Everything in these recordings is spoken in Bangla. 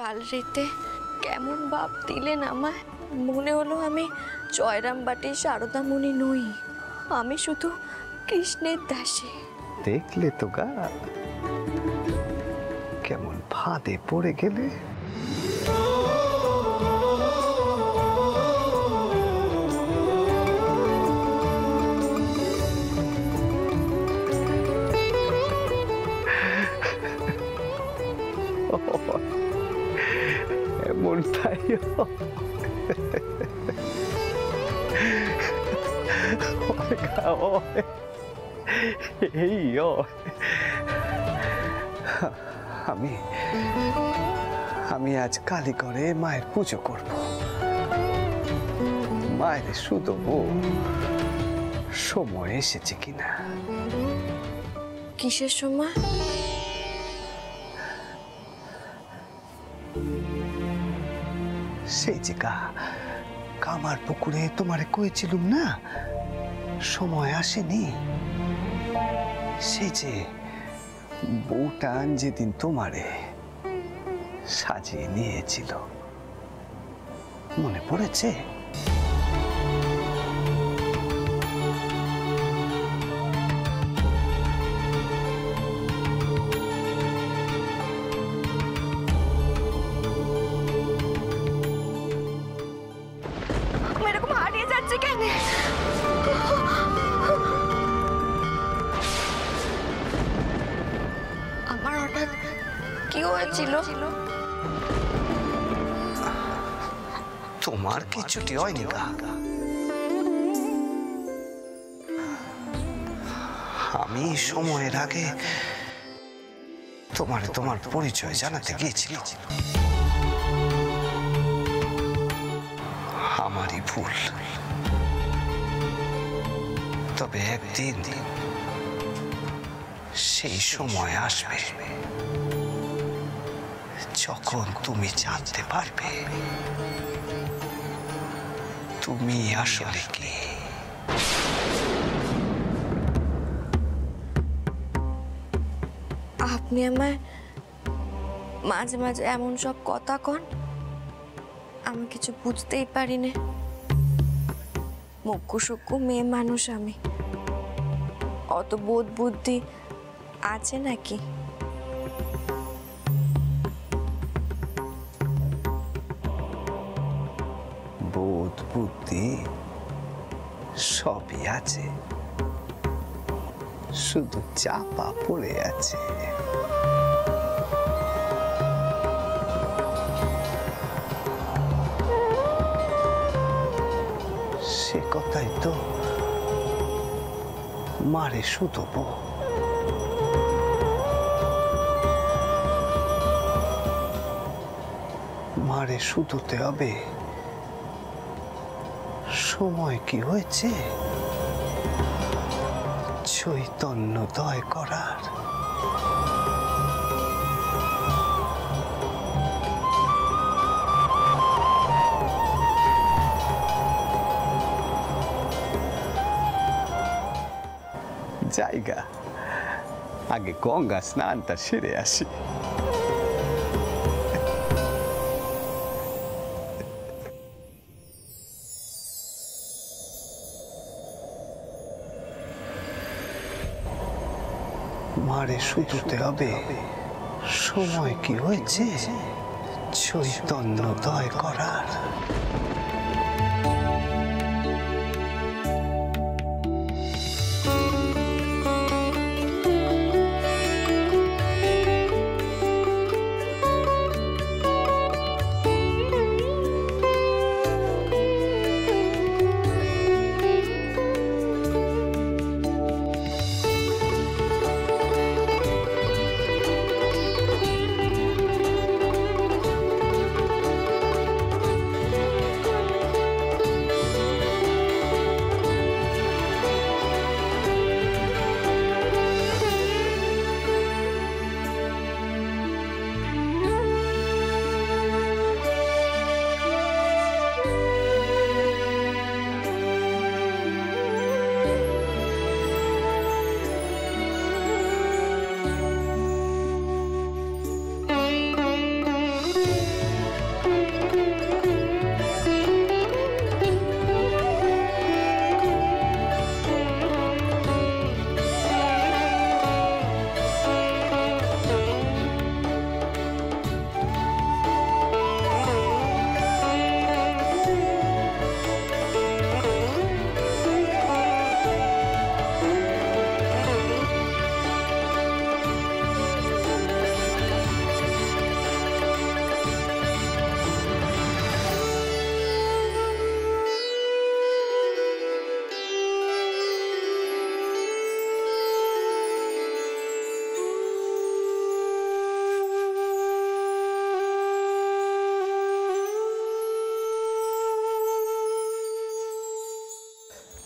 কাল রাতে কেমন ভাব দিলেন আমায়, মনে হলো আমি জয়রামবাটির শারদামণি নই, আমি শুধু কৃষ্ণের দাসী। দেখলে তো গা কেমন ফাঁদে পড়ে গেলে। এমনটাই এই আমি আমি আজ কালী করে মায়ের পুজো করব, মায়ের শুধবো সময় এসেছে কিনা। কিসের সময়? সেই যে কামার পুকুরে তোমারে কইছিলুম না সময় আসেনি। সেই যে বউটান যেদিন তোমারে সাজিয়ে নিয়েছিল, মনে পড়েছে? এরকম হারিয়ে যাচ্ছে কেন? আমার হঠাৎ কি হয়েছিল? তোমার কিছুটি হয়নি গা, আমি সময়ের আগে তোমার পরিচয় জানাতে গিয়েছিলাম। আমারই ভুল। তবে একদিন সেই সময় আসবে যখন তুমি জানতে পারবে তুমি আসলে কি। আপনি আমায় মাঝে মাঝে এমন সব কথা কন, আমি কিছু বুঝতেই পারি না। মুখ্য সূক্ষ্ম মেয়ে মানুষ আমি, অত বোধ বুদ্ধি আছে নাকি? বোধ বুদ্ধি সবই আছে, শুধু চাপা পড়ে আছে। সে কথাই তো মারে শুধবো। মারে শুধুতে হবে। সময় কি হয়েছে চৈতন্যদয় করার। জায়গা আগে গঙ্গা স্নানটা সেরে আসি। মারে শুধুতে হবে। সময় কি হয়েছে চৈতন্যদয় করার।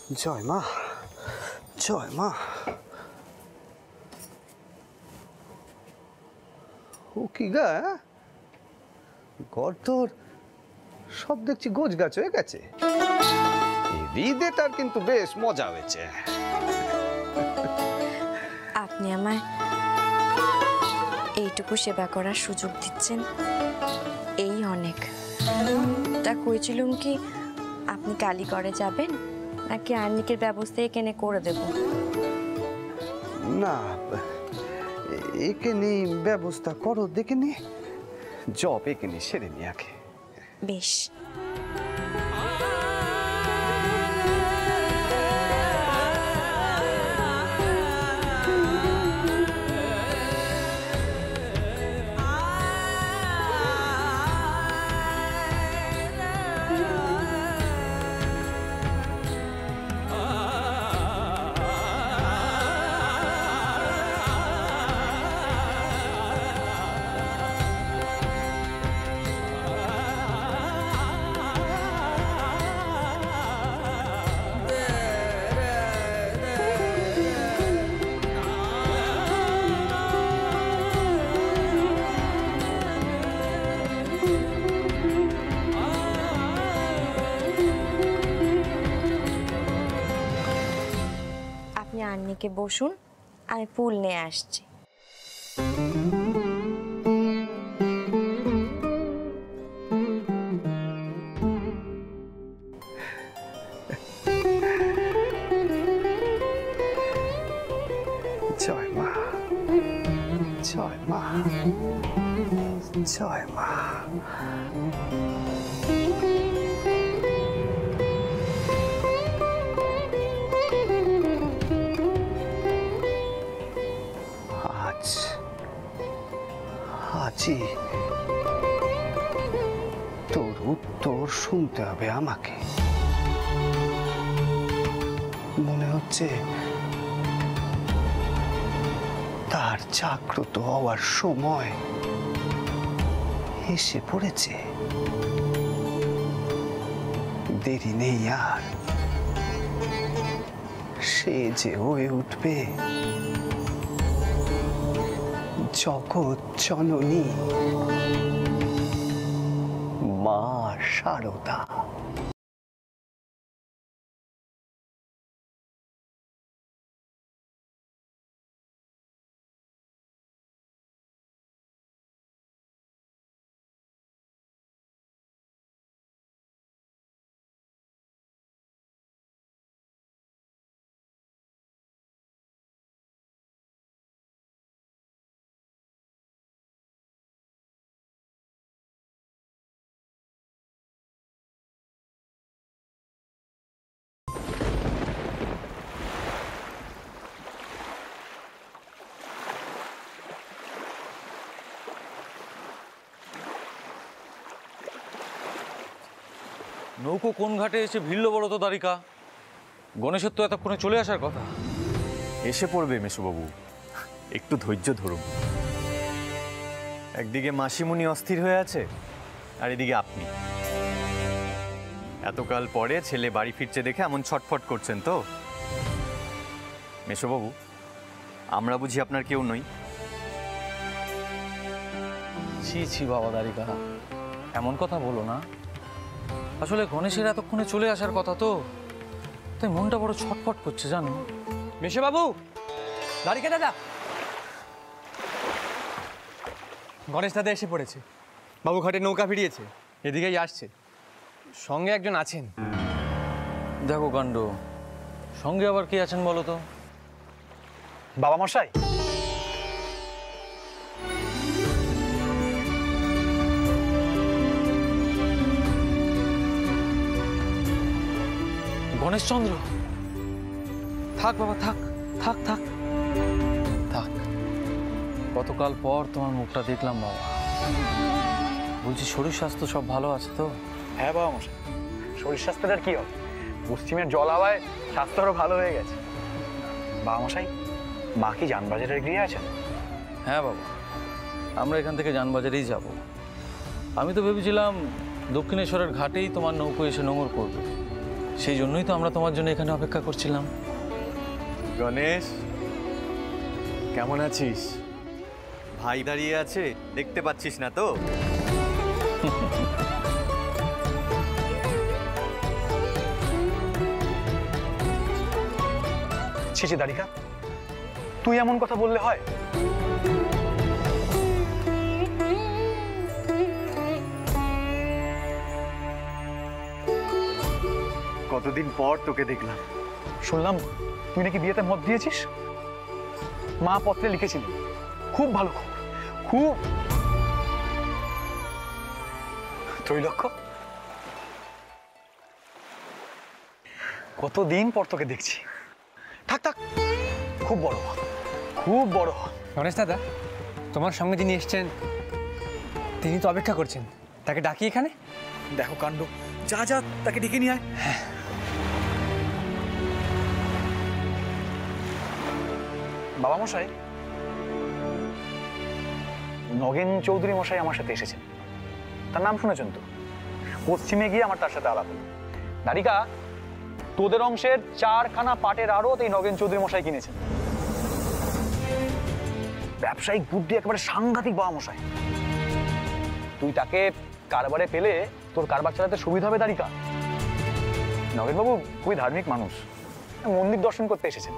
জয় মা, জয় মা। ও কি গা, ঘর তোর সব দেখছি গোছ গাছ হয়ে গেছে। ঈদেটার কিন্তু বেশ মজা হয়েছে। আপনি আমায় এইটুকু সেবা করার সুযোগ দিচ্ছেন, এই অনেক। তা কইছিলুম কি আপনি কালীগড়ে যাবেন নাকি আর্নিকের ব্যবস্থা এখানে করে দেব? না, এখানে ব্যবস্থা করো, দেখে নি জব এখানে সেরে নি আগে। বেশ। আপনি আন্নিকে বসুন, আমি ফুল নিয়ে আসছি। জয় মা, জয় মা, জয় মা। আজই তোর উত্তর শুনতে হবে আমাকে। মনে হচ্ছে তার জাগ্রত হওয়ার সময় এসে পড়েছে। দেরি নেই আর, সে যে হয়ে উঠবে জগৎ জননী মা শারদা। নৌকো কোন ঘাটে এসে ভিড়ল বড় তো দ্বারিকা? গণেশের তো এতক্ষণে চলে আসার কথা। এসে পড়বে মেসোবাবু, একটু ধৈর্য ধরুন। একদিকে মাসিমুনি অস্থির হয়ে আছে, আর এদিকে আপনি। এতকাল পরে ছেলে বাড়ি ফিরছে দেখে এমন ছটফট করছেন তো? মেসোবাবু, আমরা বুঝি আপনার কেউ নই? ছি ছি বাবা দ্বারিকা, এমন কথা বলো না। আসলে গণেশের এতক্ষণে চলে আসার কথা তো, তাই মনটা বড় ছটফট করছে জানো। মেশোবাবু, দ্বারিকা দাদা, গণেশ দাদা এসে পড়েছে। বাবু ঘাটে নৌকা ফিরিয়েছে, এদিকেই আসছে। সঙ্গে একজন আছেন। দেখো কাণ্ড, সঙ্গে আবার কে আছেন বলো তো? বাবা মশাই। গণেশচন্দ্র, থাক বাবা, থাক থাক থাক থাক। গতকাল পর তোমার মুখটা দেখলাম বাবা। বলছি শরীর স্বাস্থ্য সব ভালো আছে তো? হ্যাঁ বাবা মশাই, শরীর স্বাস্থ্যটার কি হবে? পশ্চিমের জল হাওয়ায় স্বাস্থ্য আরও ভালো হয়ে গেছে। বাবা মশাই, মা কি যানবাজারের গৃহে আছেন? হ্যাঁ বাবা, আমরা এখান থেকে যানবাজারেই যাব। আমি তো ভেবেছিলাম দক্ষিণেশ্বরের ঘাটেই তোমার নৌকো এসে নোঙর করবে, সেই জন্যই তো আমরা তোমার জন্য এখানে অপেক্ষা করছিলাম। গণেশ, কেমন আছিস? ভাই দাঁড়িয়ে আছে, দেখতে পাচ্ছিস না তো? ছি দারিকা, তুই এমন কথা বললে হয়? কতদিন পর তোকে দেখলাম। শুনলাম তুই নাকি বিয়েতে মত দিয়েছিস। মা পত্রে লিখেছিল, খুব ভালো খবর, খুব। ত্রৈলক্ষ্য, কতদিন পর তোকে দেখছি। থাক থাক, খুব বড় হ, খুব বড় হ। গণেশ দাদা, তোমার সঙ্গে যিনি এসছেন তিনি তো অপেক্ষা করছেন, তাকে ডাকি এখানে। দেখো কাণ্ড, যা যা তাকে ডেকে নিয়ে আয়। বাবা মশাই, নগেন চৌধুরী মশাই আমার সাথে এসেছেন। তার নাম শুনেছেন তো? পশ্চিমে গিয়ে আমার তার সাথে আলাপ হলো। দারিকা, তোদের অংশের 4খানা পাটের আড়ত এই নগেন চৌধুরী মশাই কিনেছেন। ব্যবসায়িক বুদ্ধি একেবারে সাংঘাতিক বাবা মশাই। তুই তাকে কারবারে পেলে তোর কারবার চালাতে সুবিধা হবে। দারিকা, নগেনবাবু খুবই ধার্মিক মানুষ, মন্দির দর্শন করতে এসেছেন।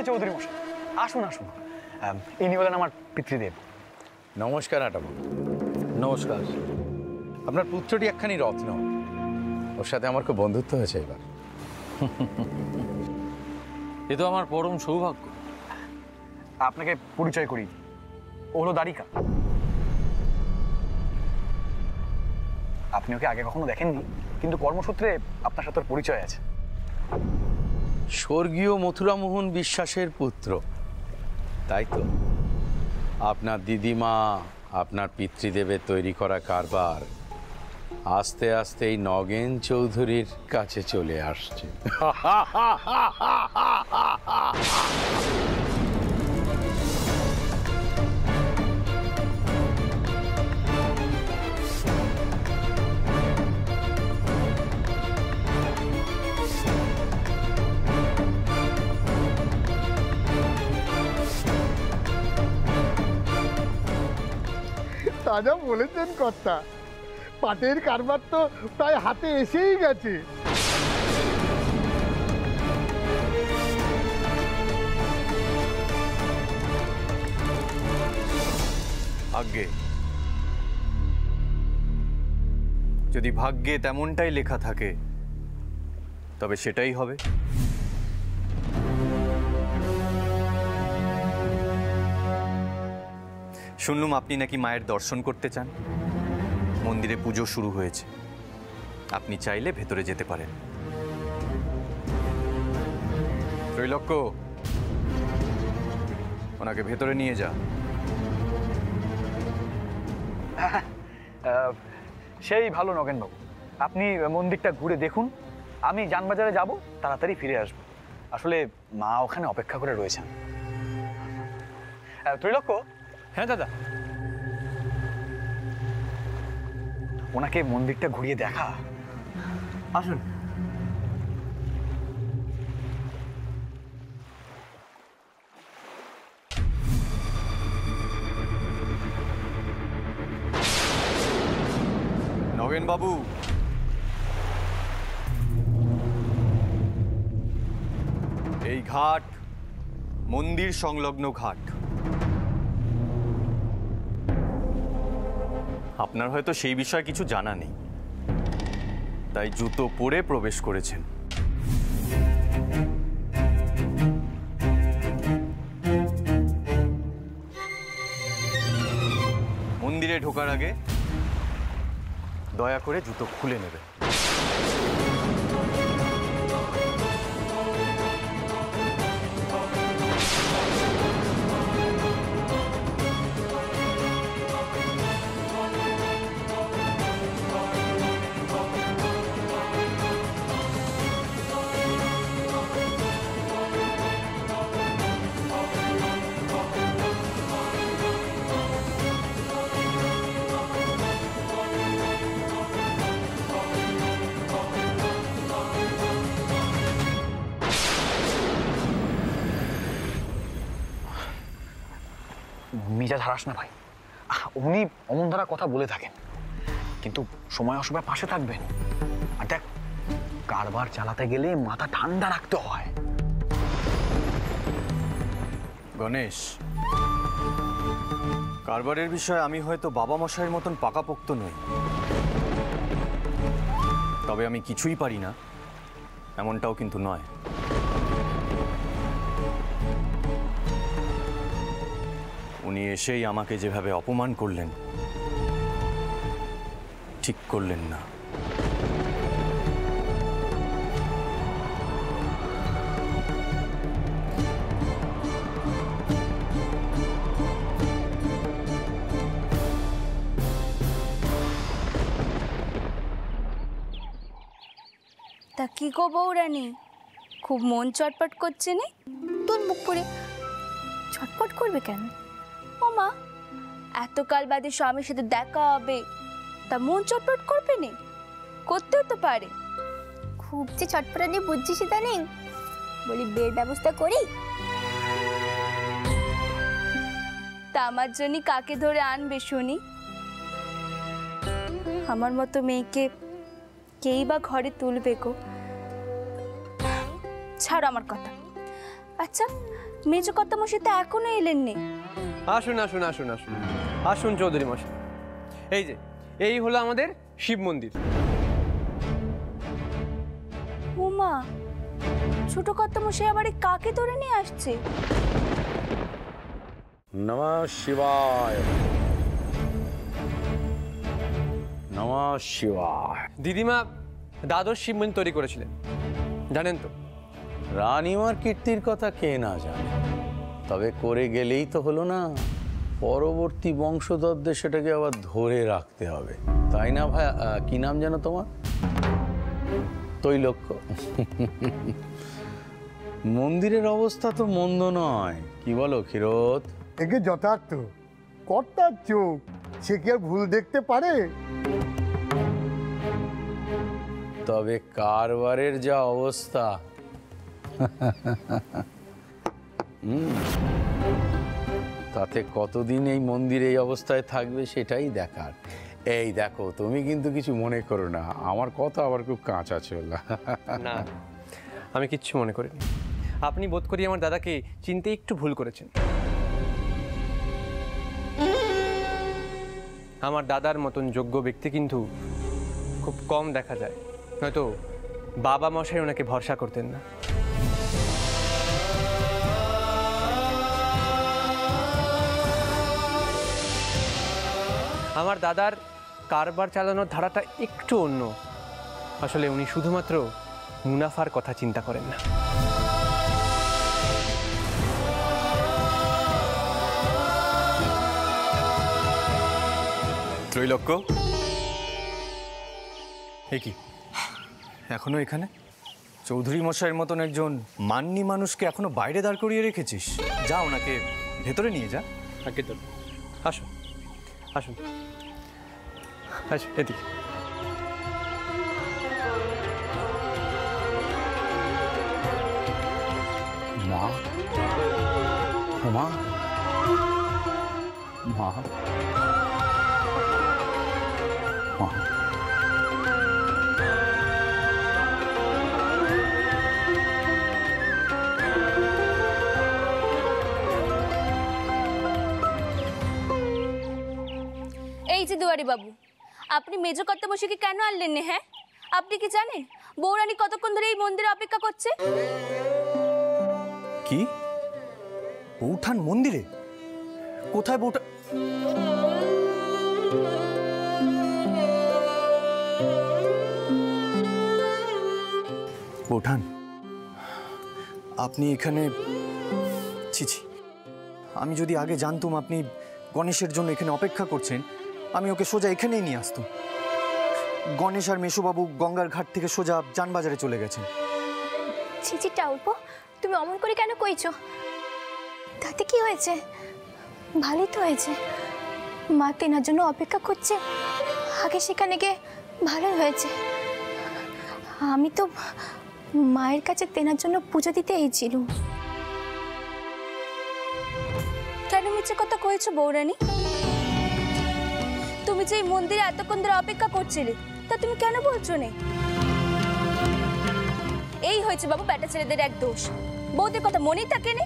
চৌধুরী মশাই, আসুন আসুন। ইনি হলেন আমার পিতৃদেব। নমস্কার আটাবু। নমস্কার। আপনার পুত্রটি একখানি রত্ন, ওর সাথে আমার খুব বন্ধুত্ব হয়েছে এবার। এ তো আমার পরম সৌভাগ্য। আপনাকে পরিচয় করি, ও হলো দারিকা। আপনি ওকে আগে কখনো দেখেননি, কিন্তু কর্মসূত্রে আপনার সাথে ওর পরিচয় আছে। স্বর্গীয় মথুরামোহন বিশ্বাসের পুত্র, তাই তো? আপনার দিদিমা, আপনার পিতৃদেবের তৈরি করা কারবার আস্তে আস্তে এই নগেন চৌধুরীর কাছে চলে আসছে। তাজা বলেছেন কর্তা, পাটের কারবার তো প্রায় হাতে এসেই গেছে। ভাগ্যে, যদি ভাগ্যে তেমনটাই লেখা থাকে তবে সেটাই হবে। শুনলুম আপনি নাকি মায়ের দর্শন করতে চান। মন্দিরে পুজো শুরু হয়েছে, আপনি চাইলে ভেতরে যেতে পারেন। ত্রৈলক্ষ্য, ওনাকে ভেতরে নিয়ে যা। সেই ভালো নগেনবাবু, আপনি মন্দিরটা ঘুরে দেখুন, আমি যানবাজারে যাব, তাড়াতাড়ি ফিরে আসব। আসলে মা ওখানে অপেক্ষা করে রয়েছেন। ত্রৈলক্ষ্য। হ্যাঁ দাদা। ওনাকে মন্দিরটা ঘুরিয়ে দেখা। আসুন। নগেন বাবু, এই ঘাট মন্দির সংলগ্ন ঘাট। আপনার হয়তো সেই বিষয়ে কিছু জানা নেই। তাই জুতো পরে প্রবেশ করেছেন। মন্দিরে ঢোকার আগে দয়া করে জুতো খুলে নেবে। মেজাজ হারাস না ভাই, উনি অমন ধারা কথা বলে থাকেন, কিন্তু সময় অসময় পাশে থাকবেন। আর দেখ, কারবার চালাতে গেলে মাথা ঠান্ডা রাখতে হয়। গণেশ, কারবারের বিষয়ে আমি হয়তো বাবা মশাইয়ের মতন পাকাপোক্ত নই, তবে আমি কিছুই পারি না এমনটাও কিন্তু নয়। উনি এসেই আমাকে যেভাবে অপমান করলেন, ঠিক করলেন না। তা কি গো বৌরানী, খুব মন চটপট করছে নে? তোর মুখ পড়ে চটপট করবে কেন? ও মা, এতকাল বাদে স্বামীর সাথে দেখা হবে, তা মন চটপট করবে নে? করতেও তো পারে। খুব যে চটপটানি বুঝছিস তা নেই, বলি বিয়ের ব্যবস্থা করি। তা আমার জন্য কাকে ধরে আনবে শুনি? আমার মতো মেয়েকে কেই বা ঘরে তুলবে গো? ছাড় আমার কথা। আচ্ছা, মেজো কত মশাই তো এখনো এলেন নে? আসুন আসুন আসুন আসুন আসুন চৌধুরী মশাই, এই যে এই হলো আমাদের শিব মন্দির। উমা, ছোট কত মশাই আবার কাকে ধরে নিয়ে আসছে? নমঃ শিবায়, নমঃ শিবায়। দিদিমা দ্বাদশ শিব মন্দির তৈরি করেছিলেন, জানেন তো? রানীমার কীর্তির কথা কে না জানে, তবে করে গেলেই তো হলো না, পরবর্তী বংশধরদের সেটাকে আবার ধরে রাখতে হবে, তাই না ভাই? কি নাম যেন তোমার? তৈলক্য। মন্দিরের অবস্থা তো মন্দ নয়, কি বলো ক্ষীরোদ? একে যথার্থ, কর্তার চোখ, সে কি আর ভুল দেখতে পারে? তবে কারবারের যা অবস্থা, তাতে কতদিন এই মন্দির এই অবস্থায় থাকবে সেটাই দেখার। এই দেখো, তুমি কিন্তু কিছু মনে করো না, আমার কথা আবার খুব কাঁচা ছিল। না, আমি কিচ্ছু মনে করিনি। আপনি বোধ করি আমার দাদাকে চিনতে একটু ভুল করেছেন। আমার দাদার মতন যোগ্য ব্যক্তি কিন্তু খুব কম দেখা যায়, নয়তো বাবা মশাই ওনাকে ভরসা করতেন না। আমার দাদার কারবার চালানোর ধারাটা একটু অন্য। আসলে উনি শুধুমাত্র মুনাফার কথা চিন্তা করেন না। ত্রৈলোক্য, এ কি এখনো এখানে? চৌধুরী মশাইয়ের মতন একজন মান্যী মানুষকে এখনো বাইরে দাঁড় করিয়ে রেখেছিস? যা, ওনাকে ভেতরে নিয়ে যা। আগে তো আসুন আসুন আসুন, এদিকে। মা, মা, মা, মা। এই যে দুয়ারি বাবু, আপনি মেজো কর্তামশাইকে কেন আনলেন না? হ্যাঁ, আপনি কি জানেন বৌরানী কতক্ষণ ধরে এই মন্দিরে অপেক্ষা করছে? কি বৌঠান মন্দিরে? কোথায় বৌঠান? বৌঠান আপনি এখানে? ছি ছি, আমি যদি আগে জানতুম আপনি গণেশের জন্য এখানে অপেক্ষা করছেন, আমি ওকে সোজা এখানেই নিয়ে আসতুম। গণেশ আর মেশোবাবু গঙ্গার ঘাট থেকে সোজা যানবাজারে চলে গেছেন। ছিচি টাউপো, তুমি অমন করে কেন কইছো? তাতে কি হয়েছে? ভালোই তো হয়েছে। মা তেনার জন্য অপেক্ষা করছে, আগে সেখানে গিয়ে ভালোই হয়েছে। আমি তো মায়ের কাছে তেনার জন্য পুজো দিতে এসেছিলুম। কেন মিছে কথা কয়েছো বৌরানী? তুমি যে এই মন্দিরে এতক্ষণ ধরে অপেক্ষা করছিলে, তা তুমি কেন বলছো না? এই হয়েছে বাবু বেটা ছেলেদের এক দোষ, বৌদের কথা মনেই থাকে না।